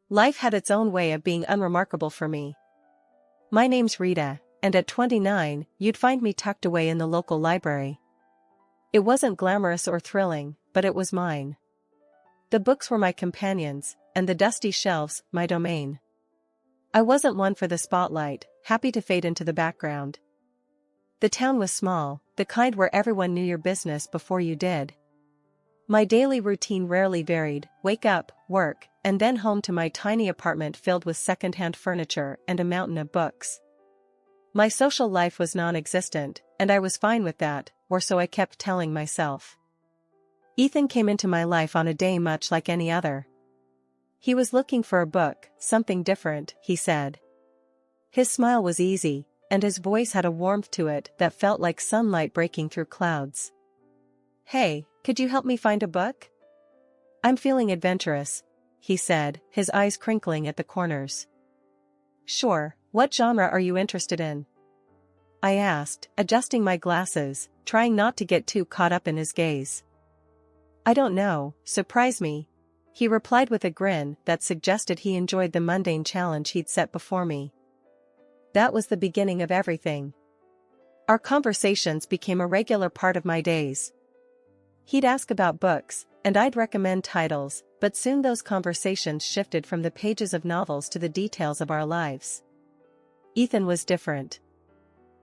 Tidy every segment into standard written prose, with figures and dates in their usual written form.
Life had its own way of being unremarkable for me. My name's Rita, and at 29, you'd find me tucked away in the local library. It wasn't glamorous or thrilling, but it was mine. The books were my companions, and the dusty shelves, my domain. I wasn't one for the spotlight, happy to fade into the background. The town was small, the kind where everyone knew your business before you did. My daily routine rarely varied: wake up, work, and then home to my tiny apartment filled with second-hand furniture and a mountain of books. My social life was non-existent, and I was fine with that, or so I kept telling myself. Ethan came into my life on a day much like any other. He was looking for a book, something different, he said. His smile was easy, and his voice had a warmth to it that felt like sunlight breaking through clouds. "Hey, could you help me find a book? I'm feeling adventurous," he said, his eyes crinkling at the corners. "Sure, what genre are you interested in?" I asked, adjusting my glasses, trying not to get too caught up in his gaze. "I don't know, surprise me," he replied with a grin that suggested he enjoyed the mundane challenge he'd set before me. That was the beginning of everything. Our conversations became a regular part of my days. He'd ask about books, and I'd recommend titles, but soon those conversations shifted from the pages of novels to the details of our lives. Ethan was different.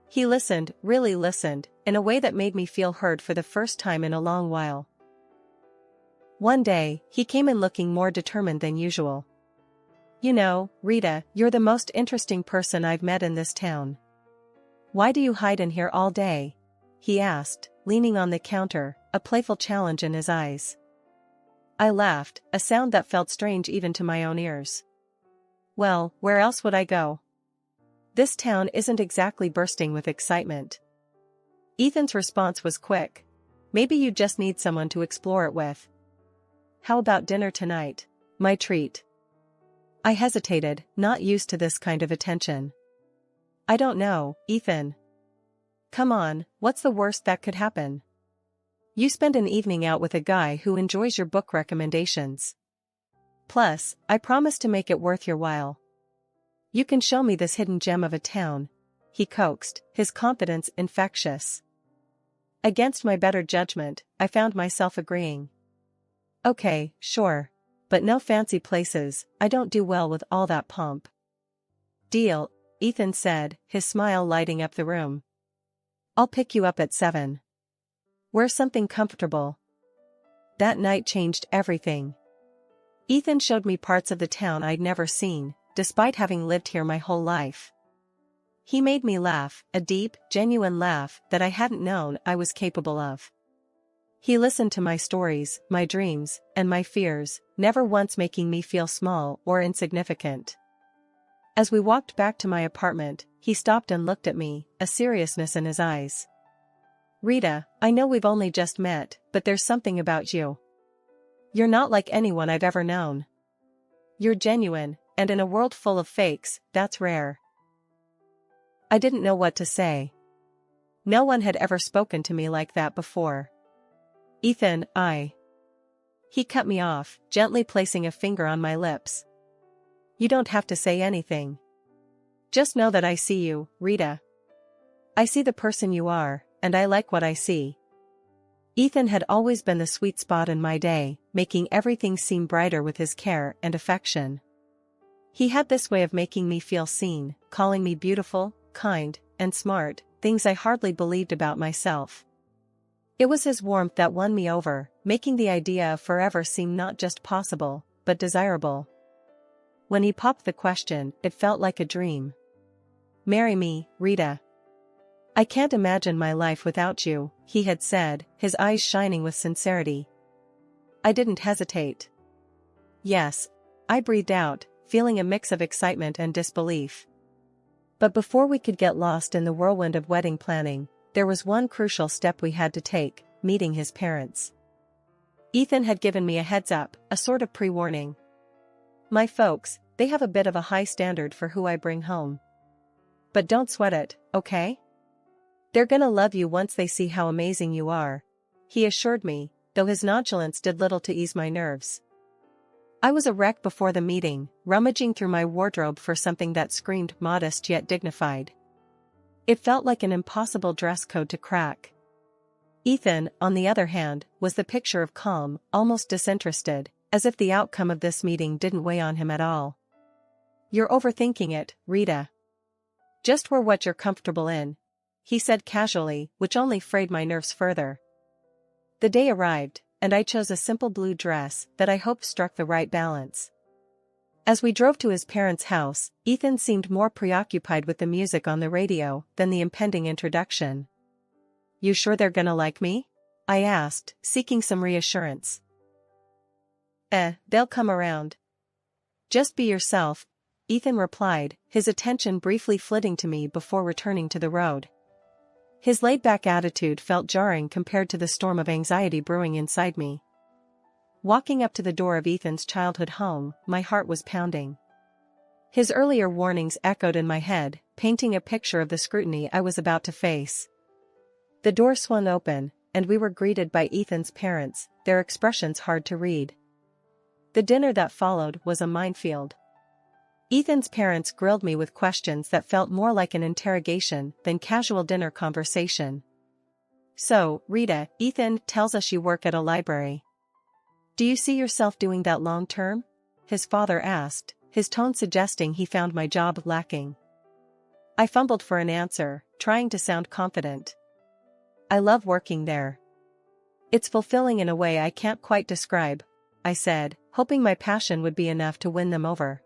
He listened, really listened, in a way that made me feel heard for the first time in a long while. One day, he came in looking more determined than usual. "You know, Rita, you're the most interesting person I've met in this town. Why do you hide in here all day?" he asked, leaning on the counter, a playful challenge in his eyes. I laughed, a sound that felt strange even to my own ears. "Well, where else would I go? This town isn't exactly bursting with excitement." Ethan's response was quick. "Maybe you just need someone to explore it with. How about dinner tonight? My treat." I hesitated, not used to this kind of attention. "I don't know, Ethan. Come on, what's the worst that could happen? You spend an evening out with a guy who enjoys your book recommendations. Plus, I promise to make it worth your while. You can show me this hidden gem of a town," he coaxed, his confidence infectious. Against my better judgment, I found myself agreeing. "Okay, sure. But no fancy places, I don't do well with all that pomp." "Deal," Ethan said, his smile lighting up the room. "I'll pick you up at 7. Wear something comfortable." That night changed everything. Ethan showed me parts of the town I'd never seen, despite having lived here my whole life. He made me laugh, a deep, genuine laugh that I hadn't known I was capable of. He listened to my stories, my dreams, and my fears, never once making me feel small or insignificant. As we walked back to my apartment, he stopped and looked at me, a seriousness in his eyes. "Rita, I know we've only just met, but there's something about you. You're not like anyone I've ever known. You're genuine, and in a world full of fakes, that's rare." I didn't know what to say. No one had ever spoken to me like that before. "Ethan, He cut me off, gently placing a finger on my lips. "You don't have to say anything. Just know that I see you, Rita. I see the person you are, and I like what I see." Ethan had always been the sweet spot in my day, making everything seem brighter with his care and affection. He had this way of making me feel seen, calling me beautiful, kind, and smart, things I hardly believed about myself. It was his warmth that won me over, making the idea of forever seem not just possible, but desirable. When he popped the question, it felt like a dream. "Marry me, Rita. I can't imagine my life without you," he had said, his eyes shining with sincerity. I didn't hesitate. "Yes," I breathed out, feeling a mix of excitement and disbelief. But before we could get lost in the whirlwind of wedding planning, there was one crucial step we had to take: meeting his parents. Ethan had given me a heads up, a sort of pre-warning. "My folks, they have a bit of a high standard for who I bring home. But don't sweat it, okay? They're gonna love you once they see how amazing you are," he assured me, though his nonchalance did little to ease my nerves. I was a wreck before the meeting, rummaging through my wardrobe for something that screamed modest yet dignified. It felt like an impossible dress code to crack. Ethan, on the other hand, was the picture of calm, almost disinterested, as if the outcome of this meeting didn't weigh on him at all. "You're overthinking it, Rita. Just wear what you're comfortable in," he said casually, which only frayed my nerves further. The day arrived, and I chose a simple blue dress that I hoped struck the right balance. As we drove to his parents' house, Ethan seemed more preoccupied with the music on the radio than the impending introduction. "You sure they're gonna like me?" I asked, seeking some reassurance. They'll come around. Just be yourself," Ethan replied, his attention briefly flitting to me before returning to the road. His laid-back attitude felt jarring compared to the storm of anxiety brewing inside me. Walking up to the door of Ethan's childhood home, my heart was pounding. His earlier warnings echoed in my head, painting a picture of the scrutiny I was about to face. The door swung open, and we were greeted by Ethan's parents, their expressions hard to read. The dinner that followed was a minefield. Ethan's parents grilled me with questions that felt more like an interrogation than casual dinner conversation. "So, Rita, Ethan tells us you work at a library. Do you see yourself doing that long term?" his father asked, his tone suggesting he found my job lacking. I fumbled for an answer, trying to sound confident. "I love working there. It's fulfilling in a way I can't quite describe," I said, hoping my passion would be enough to win them over.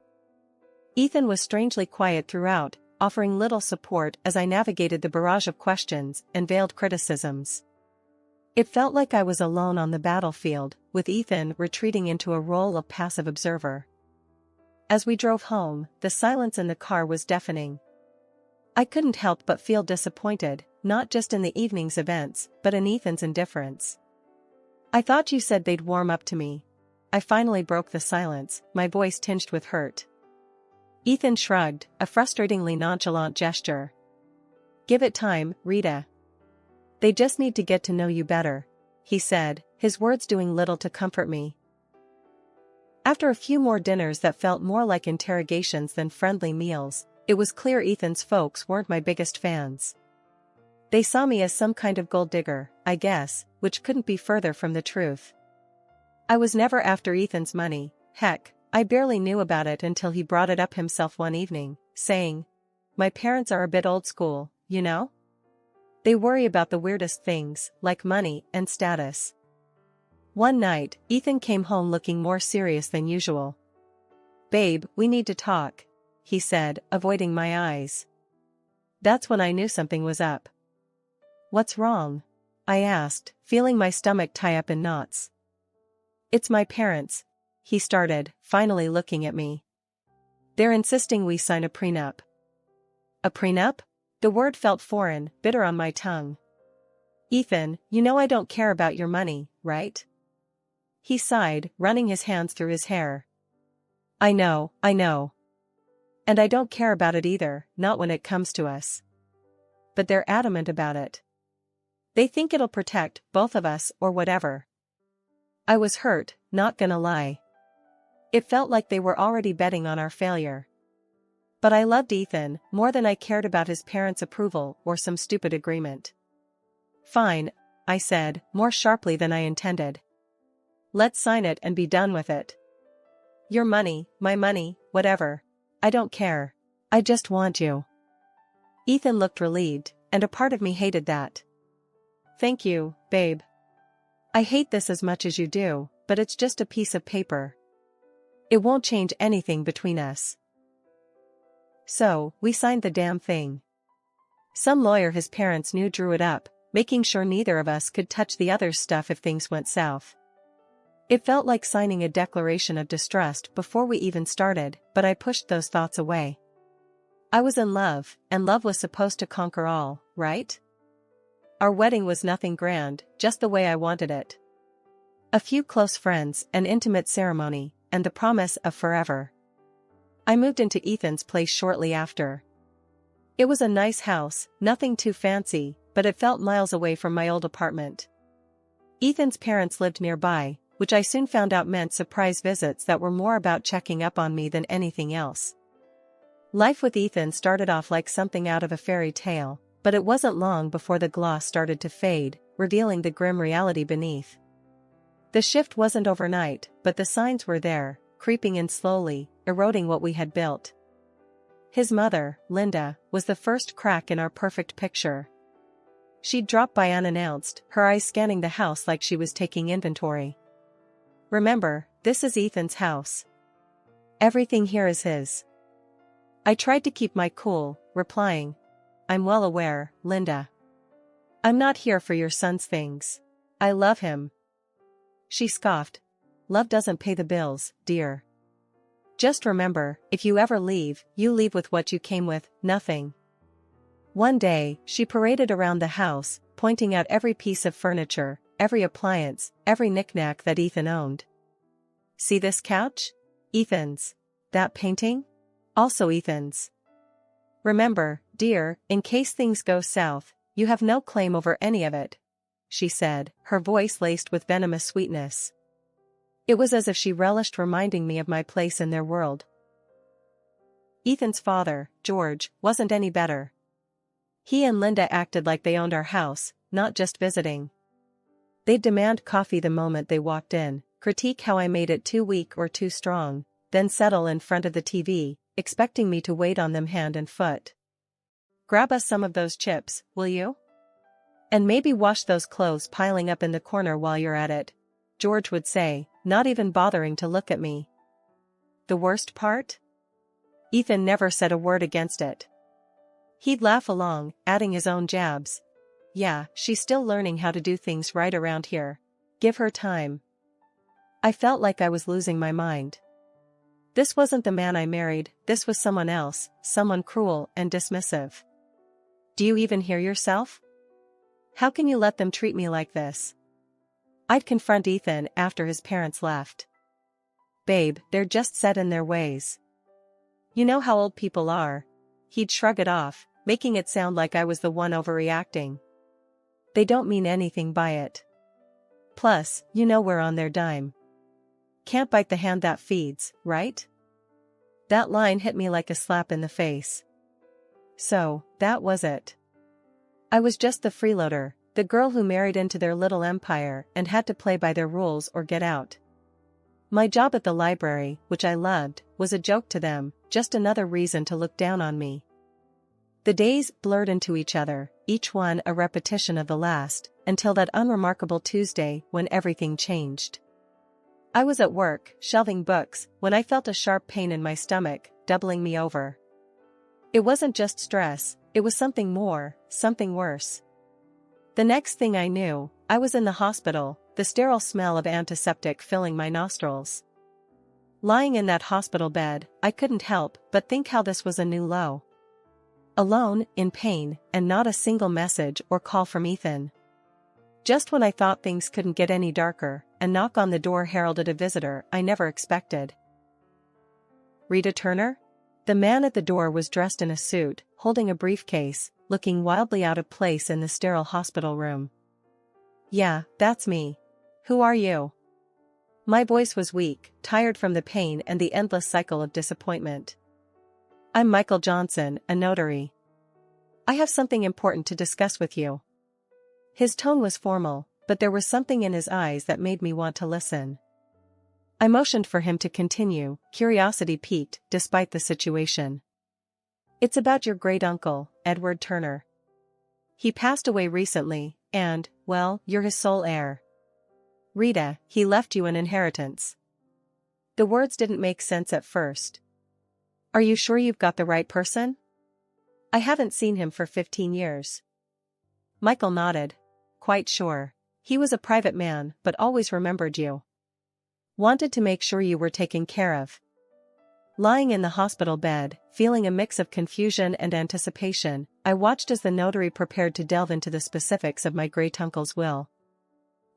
Ethan was strangely quiet throughout, offering little support as I navigated the barrage of questions and veiled criticisms. It felt like I was alone on the battlefield, with Ethan retreating into a role of passive observer. As we drove home, the silence in the car was deafening. I couldn't help but feel disappointed, not just in the evening's events, but in Ethan's indifference. "I thought you said they'd warm up to me." I finally broke the silence, my voice tinged with hurt. Ethan shrugged, a frustratingly nonchalant gesture. "Give it time, Rita. They just need to get to know you better," he said, his words doing little to comfort me. After a few more dinners that felt more like interrogations than friendly meals, it was clear Ethan's folks weren't my biggest fans. They saw me as some kind of gold digger, I guess, which couldn't be further from the truth. I was never after Ethan's money. Heck, I barely knew about it until he brought it up himself one evening, saying, "My parents are a bit old school, you know? They worry about the weirdest things, like money and status." One night, Ethan came home looking more serious than usual. "Babe, we need to talk," he said, avoiding my eyes. That's when I knew something was up. "What's wrong?" I asked, feeling my stomach tie up in knots. "It's my parents," he started, finally looking at me. "They're insisting we sign a prenup." "A prenup?" The word felt foreign, bitter on my tongue. "Ethan, you know I don't care about your money, right?" He sighed, running his hands through his hair. I know. And I don't care about it either, not when it comes to us. But they're adamant about it. They think it'll protect both of us or whatever." I was hurt, not gonna lie. It felt like they were already betting on our failure. But I loved Ethan more than I cared about his parents' approval or some stupid agreement. "Fine," I said, more sharply than I intended. "Let's sign it and be done with it. Your money, my money, whatever. I don't care. I just want you." Ethan looked relieved, and a part of me hated that. "Thank you, babe. I hate this as much as you do, but it's just a piece of paper. It won't change anything between us." So, we signed the damn thing. Some lawyer his parents knew drew it up, making sure neither of us could touch the other's stuff if things went south. It felt like signing a declaration of distrust before we even started, but I pushed those thoughts away. I was in love, and love was supposed to conquer all, right? Our wedding was nothing grand, just the way I wanted it. A few close friends, an intimate ceremony, and the promise of forever. I moved into Ethan's place shortly after. It was a nice house, nothing too fancy, but it felt miles away from my old apartment. Ethan's parents lived nearby, which I soon found out meant surprise visits that were more about checking up on me than anything else. Life with Ethan started off like something out of a fairy tale, but it wasn't long before the gloss started to fade, revealing the grim reality beneath. The shift wasn't overnight, but the signs were there, creeping in slowly, eroding what we had built. His mother, Linda, was the first crack in our perfect picture. She'd drop by unannounced, her eyes scanning the house like she was taking inventory. "Remember, this is Ethan's house. Everything here is his." I tried to keep my cool, replying, "I'm well aware, Linda. I'm not here for your son's things. I love him." She scoffed. "Love doesn't pay the bills, dear. Just remember, if you ever leave, you leave with what you came with, nothing." One day, she paraded around the house, pointing out every piece of furniture, every appliance, every knickknack that Ethan owned. "See this couch? Ethan's. That painting? Also Ethan's. Remember, dear, in case things go south, you have no claim over any of it," she said, her voice laced with venomous sweetness. It was as if she relished reminding me of my place in their world. Ethan's father, George, wasn't any better. He and Linda acted like they owned our house, not just visiting. They'd demand coffee the moment they walked in, critique how I made it too weak or too strong, then settle in front of the TV, expecting me to wait on them hand and foot. "Grab us some of those chips, will you? And maybe wash those clothes piling up in the corner while you're at it," George would say, not even bothering to look at me. The worst part? Ethan never said a word against it. He'd laugh along, adding his own jabs. "Yeah, she's still learning how to do things right around here. Give her time." I felt like I was losing my mind. This wasn't the man I married, this was someone else, someone cruel and dismissive. "Do you even hear yourself? How can you let them treat me like this?" I'd confront Ethan after his parents left. "Babe, they're just set in their ways. You know how old people are." He'd shrug it off, making it sound like I was the one overreacting. "They don't mean anything by it. Plus, you know we're on their dime. Can't bite the hand that feeds, right?" That line hit me like a slap in the face. So, that was it. I was just the freeloader, the girl who married into their little empire and had to play by their rules or get out. My job at the library, which I loved, was a joke to them, just another reason to look down on me. The days blurred into each other, each one a repetition of the last, until that unremarkable Tuesday when everything changed. I was at work, shelving books, when I felt a sharp pain in my stomach, doubling me over. It wasn't just stress, it was something more, something worse. The next thing I knew, I was in the hospital, the sterile smell of antiseptic filling my nostrils. Lying in that hospital bed, I couldn't help but think how this was a new low. Alone, in pain, and not a single message or call from Ethan. Just when I thought things couldn't get any darker, a knock on the door heralded a visitor I never expected. "Rita Turner?" The man at the door was dressed in a suit, holding a briefcase, looking wildly out of place in the sterile hospital room. "Yeah, that's me. Who are you?" My voice was weak, tired from the pain and the endless cycle of disappointment. "I'm Michael Johnson, a notary. I have something important to discuss with you." His tone was formal, but there was something in his eyes that made me want to listen. I motioned for him to continue, curiosity piqued despite the situation. "It's about your great-uncle, Edward Turner. He passed away recently, and, well, you're his sole heir. Rita, he left you an inheritance." The words didn't make sense at first. "Are you sure you've got the right person? I haven't seen him for 15 years. Michael nodded. "Quite sure. He was a private man but always remembered you. Wanted to make sure you were taken care of." Lying in the hospital bed, feeling a mix of confusion and anticipation, I watched as the notary prepared to delve into the specifics of my great-uncle's will.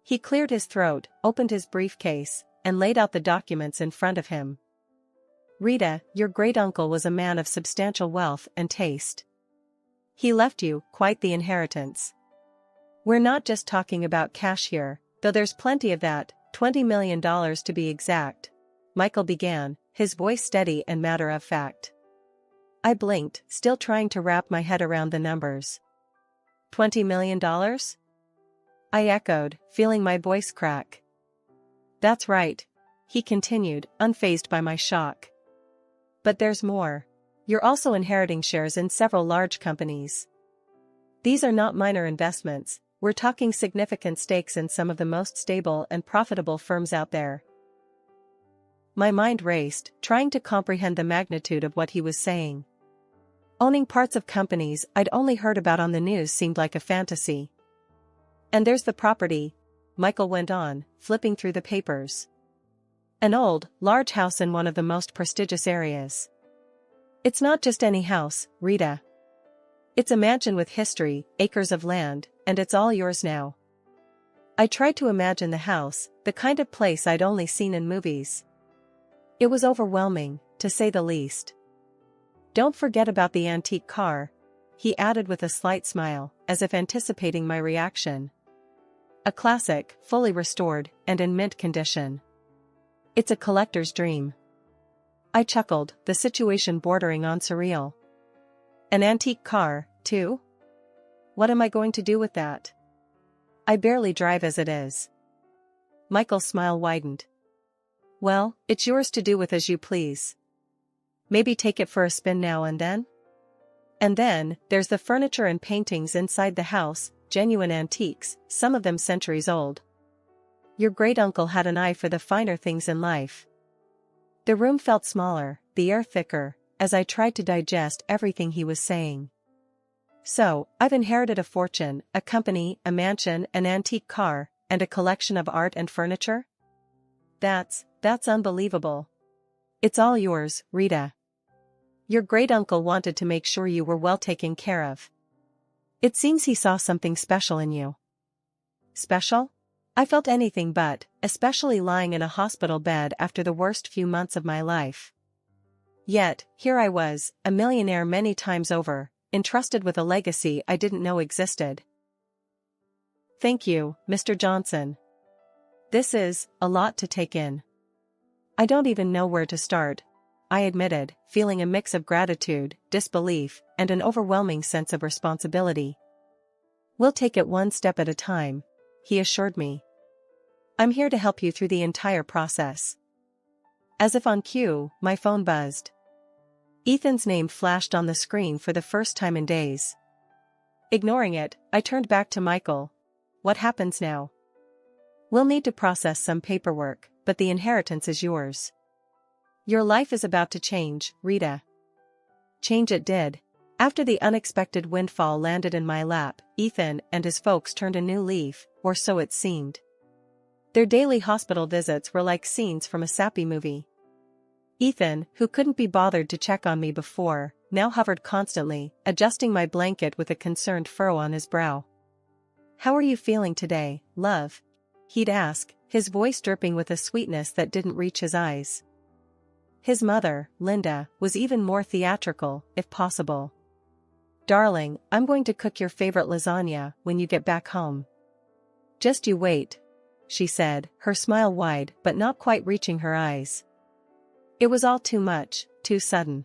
He cleared his throat, opened his briefcase, and laid out the documents in front of him. "Rita, your great-uncle was a man of substantial wealth and taste. He left you quite the inheritance. We're not just talking about cash here, though there's plenty of that, $20 million to be exact, Michael began, his voice steady and matter-of-fact. I blinked, still trying to wrap my head around the numbers. $20 million? I echoed, feeling my voice crack. That's right, he continued, unfazed by my shock. But there's more. You're also inheriting shares in several large companies. These are not minor investments, we're talking significant stakes in some of the most stable and profitable firms out there. My mind raced, trying to comprehend the magnitude of what he was saying. Owning parts of companies I'd only heard about on the news seemed like a fantasy. And there's the property, Michael went on, flipping through the papers. An old, large house in one of the most prestigious areas. It's not just any house, Rita. It's a mansion with history, acres of land, and it's all yours now. I tried to imagine the house, the kind of place I'd only seen in movies. It was overwhelming, to say the least. Don't forget about the antique car, he added with a slight smile, as if anticipating my reaction. A classic, fully restored, and in mint condition. It's a collector's dream. I chuckled, the situation bordering on surreal. An antique car, too? What am I going to do with that? I barely drive as it is. Michael's smile widened. Well, it's yours to do with as you please. Maybe take it for a spin now and then? And then, there's the furniture and paintings inside the house, genuine antiques, some of them centuries old. Your great-uncle had an eye for the finer things in life. The room felt smaller, the air thicker, as I tried to digest everything he was saying. So, I've inherited a fortune, a company, a mansion, an antique car, and a collection of art and furniture? That's unbelievable. It's all yours, Rita. Your great-uncle wanted to make sure you were well taken care of. It seems he saw something special in you. Special? I felt anything but, especially lying in a hospital bed after the worst few months of my life. Yet, here I was, a millionaire many times over, entrusted with a legacy I didn't know existed. Thank you, Mr. Johnson. This is a lot to take in. I don't even know where to start, I admitted, feeling a mix of gratitude, disbelief, and an overwhelming sense of responsibility. We'll take it one step at a time, he assured me. I'm here to help you through the entire process. As if on cue, my phone buzzed. Ethan's name flashed on the screen for the first time in days. Ignoring it, I turned back to Michael. What happens now? We'll need to process some paperwork, but the inheritance is yours. Your life is about to change, Rita. Change it did. After the unexpected windfall landed in my lap, Ethan and his folks turned a new leaf, or so it seemed. Their daily hospital visits were like scenes from a sappy movie. Ethan, who couldn't be bothered to check on me before, now hovered constantly, adjusting my blanket with a concerned furrow on his brow. How are you feeling today, love? He'd ask, his voice dripping with a sweetness that didn't reach his eyes. His mother, Linda, was even more theatrical, if possible. Darling, I'm going to cook your favorite lasagna when you get back home. Just you wait, she said, her smile wide but not quite reaching her eyes. It was all too much, too sudden.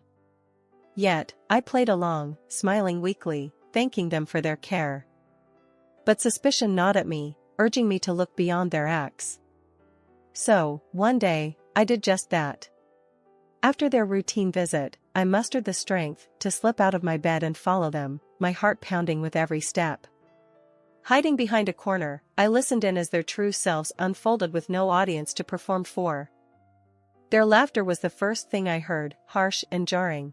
Yet, I played along, smiling weakly, thanking them for their care. But suspicion gnawed at me, urging me to look beyond their acts. So, one day, I did just that. After their routine visit, I mustered the strength to slip out of my bed and follow them, my heart pounding with every step. Hiding behind a corner, I listened in as their true selves unfolded with no audience to perform for. Their laughter was the first thing I heard, harsh and jarring.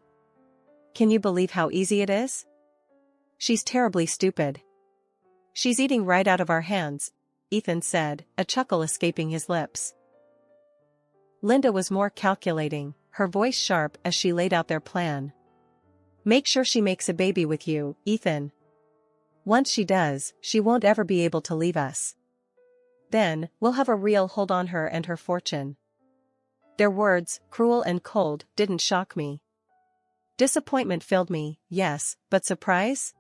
Can you believe how easy it is? She's terribly stupid. She's eating right out of our hands, Ethan said, a chuckle escaping his lips. Linda was more calculating, her voice sharp as she laid out their plan. Make sure she makes a baby with you, Ethan. Once she does, she won't ever be able to leave us. Then, we'll have a real hold on her and her fortune. Their words, cruel and cold, didn't shock me. Disappointment filled me, yes, but surprise?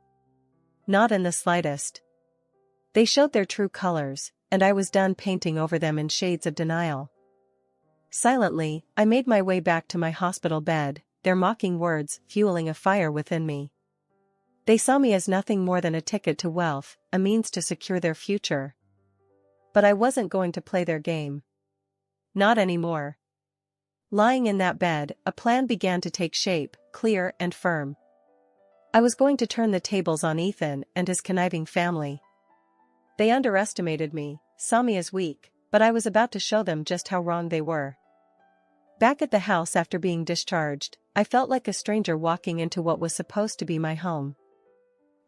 Not in the slightest. They showed their true colors, and I was done painting over them in shades of denial. Silently, I made my way back to my hospital bed, their mocking words fueling a fire within me. They saw me as nothing more than a ticket to wealth, a means to secure their future. But I wasn't going to play their game. Not anymore. Lying in that bed, a plan began to take shape, clear and firm. I was going to turn the tables on Ethan and his conniving family. They underestimated me, saw me as weak, but I was about to show them just how wrong they were. Back at the house after being discharged, I felt like a stranger walking into what was supposed to be my home.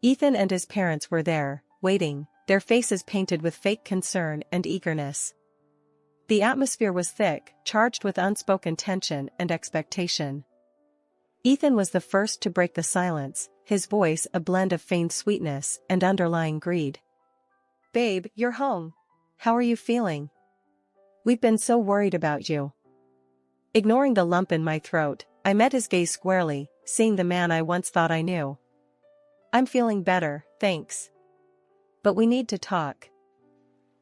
Ethan and his parents were there, waiting, their faces painted with fake concern and eagerness. The atmosphere was thick, charged with unspoken tension and expectation. Ethan was the first to break the silence, his voice a blend of feigned sweetness and underlying greed. "Babe, you're home. How are you feeling? We've been so worried about you." Ignoring the lump in my throat, I met his gaze squarely, seeing the man I once thought I knew. "I'm feeling better, thanks. But we need to talk."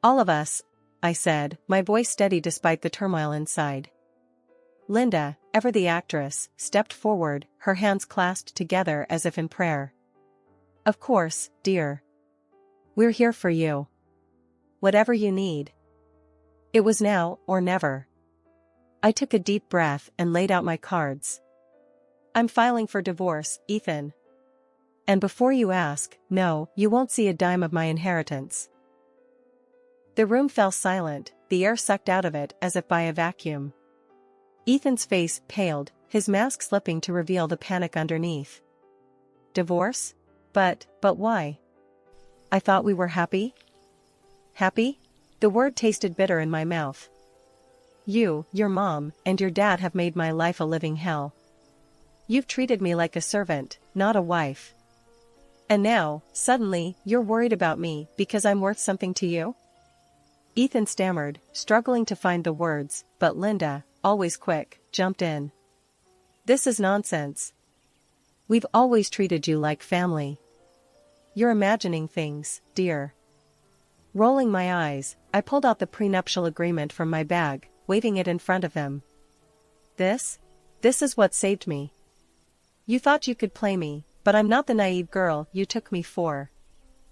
"All of us," I said, my voice steady despite the turmoil inside. Linda, ever the actress, stepped forward, her hands clasped together as if in prayer. "Of course, dear. We're here for you. Whatever you need." It was now or never. I took a deep breath and laid out my cards. "I'm filing for divorce, Ethan. And before you ask, no, you won't see a dime of my inheritance." The room fell silent, the air sucked out of it as if by a vacuum. Ethan's face paled, his mask slipping to reveal the panic underneath. "Divorce? But why? I thought we were happy?" "Happy?" The word tasted bitter in my mouth. "You, your mom, and your dad have made my life a living hell. You've treated me like a servant, not a wife. And now, suddenly, you're worried about me because I'm worth something to you?" Ethan stammered, struggling to find the words, but Linda, always quick, jumped in. "This is nonsense. We've always treated you like family. You're imagining things, dear." Rolling my eyes, I pulled out the prenuptial agreement from my bag, waving it in front of them. This is what saved me. You thought you could play me, but I'm not the naive girl you took me for."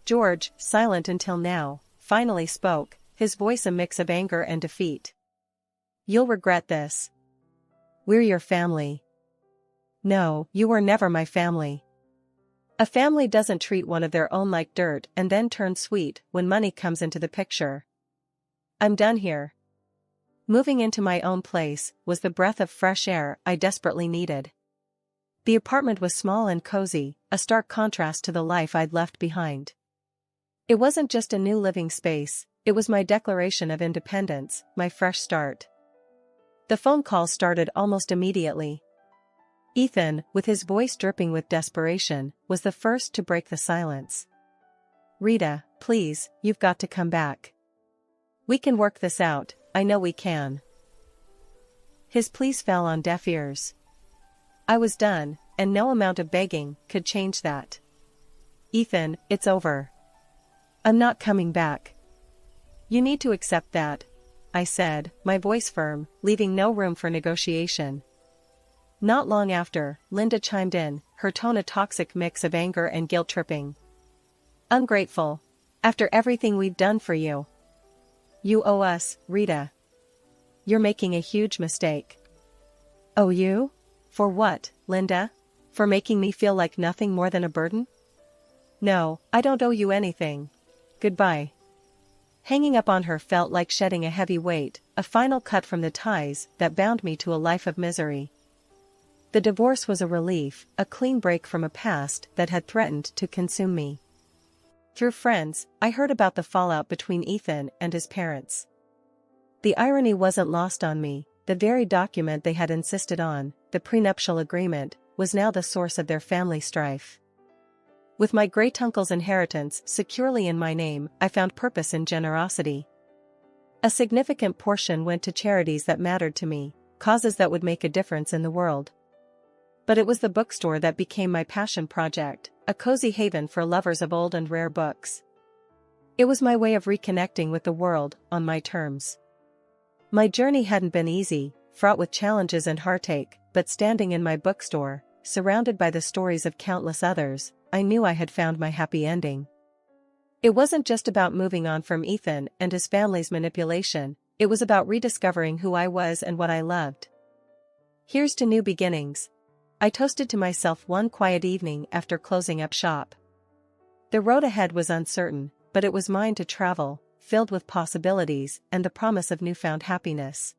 George, silent until now, finally spoke, his voice a mix of anger and defeat. "You'll regret this. We're your family." "No, you were never my family. A family doesn't treat one of their own like dirt and then turn sweet when money comes into the picture. I'm done here." Moving into my own place was the breath of fresh air I desperately needed. The apartment was small and cozy, a stark contrast to the life I'd left behind. It wasn't just a new living space, it was my declaration of independence, my fresh start. The phone call started almost immediately. Ethan, with his voice dripping with desperation, was the first to break the silence. "Rita, please, you've got to come back. We can work this out, I know we can." His pleas fell on deaf ears. I was done, and no amount of begging could change that. "Ethan, it's over. I'm not coming back. You need to accept that," I said, my voice firm, leaving no room for negotiation. Not long after, Linda chimed in, her tone a toxic mix of anger and guilt-tripping. "Ungrateful. After everything we've done for you. You owe us, Rita. You're making a huge mistake." "Owe you? For what, Linda? For making me feel like nothing more than a burden?" "No, I don't owe you anything. Goodbye." Hanging up on her felt like shedding a heavy weight, a final cut from the ties that bound me to a life of misery. The divorce was a relief, a clean break from a past that had threatened to consume me. Through friends, I heard about the fallout between Ethan and his parents. The irony wasn't lost on me, the very document they had insisted on, the prenuptial agreement, was now the source of their family strife. With my great-uncle's inheritance securely in my name, I found purpose in generosity. A significant portion went to charities that mattered to me, causes that would make a difference in the world. But it was the bookstore that became my passion project, a cozy haven for lovers of old and rare books. It was my way of reconnecting with the world on my terms. My journey hadn't been easy, fraught with challenges and heartache, but standing in my bookstore, surrounded by the stories of countless others, I knew I had found my happy ending. It wasn't just about moving on from Ethan and his family's manipulation, it was about rediscovering who I was and what I loved. Here's to new beginnings, I toasted to myself one quiet evening after closing up shop. The road ahead was uncertain, but it was mine to travel, filled with possibilities and the promise of newfound happiness.